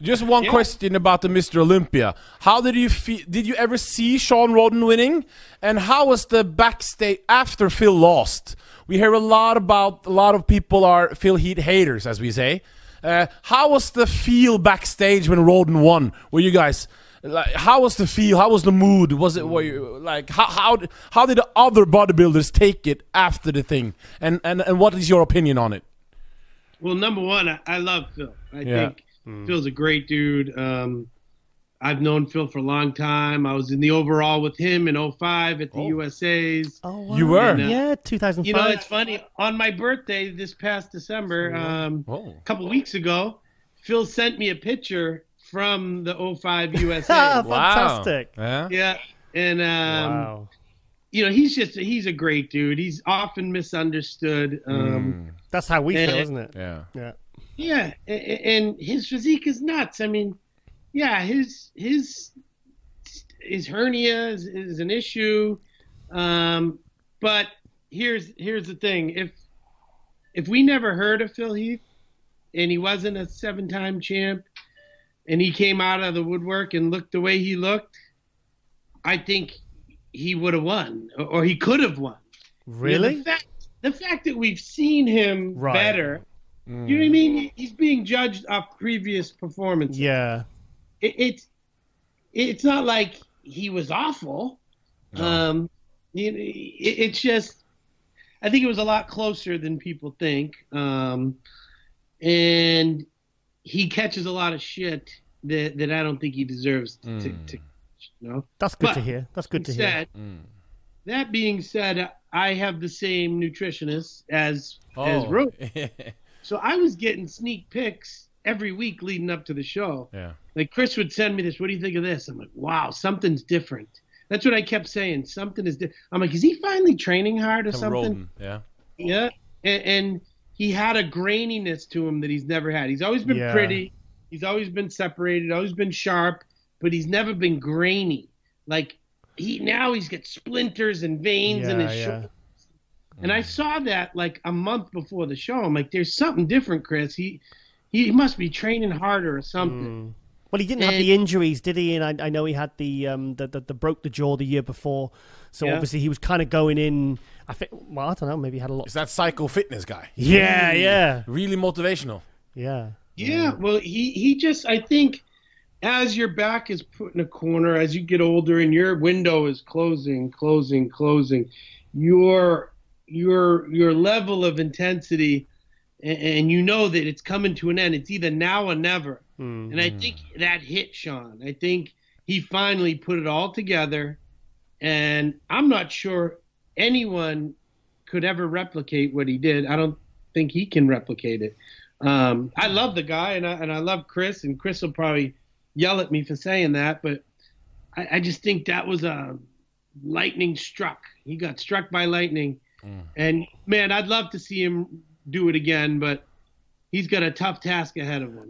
Just one question about the Mr. Olympia. How did you feel? Did you ever see Shawn Rhoden winning? And how was the backstage after Phil lost? We hear a lot of people are Phil Heath haters, as we say. How was the feel backstage when Rhoden won? Were you guys like? How was the feel? How was the mood? Was it? Were you like? How did the other bodybuilders take it after the thing? And what is your opinion on it? Well, number one, I love Phil. I think Phil's a great dude. I've known Phil for a long time. I was in the overall with him in 2005 at the USA's. Oh, wow. You were? Yeah, 2005. You know, it's funny. On my birthday this past December, a couple weeks ago, Phil sent me a picture from the 2005 USA. Fantastic. Wow. Yeah. And, you know, he's a great dude. He's often misunderstood. That's how we feel, isn't it? Yeah. Yeah. Yeah. And his physique is nuts. I mean, yeah, his hernia is an issue, but here's the thing: if we never heard of Phil Heath, and he wasn't a 7-time champ, and he came out of the woodwork and looked the way he looked, I think he would have won, or he could have won. Really? You know, the fact that we've seen him better, you know what I mean? He's being judged off previous performances. Yeah. It's not like he was awful. No. It's just, I think it was a lot closer than people think. And he catches a lot of shit that I don't think he deserves to you know. That's good to hear. That's good to hear. That being said, I have the same nutritionist as Rhoden. So I was getting sneak pics every week leading up to the show. Yeah. Like Chris would send me this, what do you think of this? I'm like, wow, something's different. That's what I kept saying. Something is different. I'm like, is he finally training hard or something? Yeah. Yeah. And he had a graininess to him that he's never had. He's always been pretty. He's always been separated, always been sharp, but he's never been grainy. Like he's got splinters and veins in his shoulders. And I saw that like a month before the show. I'm like, there's something different, Chris. He must be training harder or something. Well, he didn't have the injuries, did he? And I know he had the broke the jaw the year before, so obviously he was kind of going in. I think, well, I don't know, maybe he had a lot. Is that psycho fitness guy? Yeah. Really motivational. Yeah. Yeah. Well, he just, I think, as your back is put in a corner, as you get older and your window is closing, your level of intensity, and you know that it's coming to an end. It's either now or never. And I think that hit Shawn. I think he finally put it all together, and I'm not sure anyone could ever replicate what he did. I don't think he can replicate it. I love the guy, and I love Chris, and Chris will probably yell at me for saying that, but I just think that was a lightning struck. He got struck by lightning, and man, I'd love to see him do it again, but he's got a tough task ahead of him.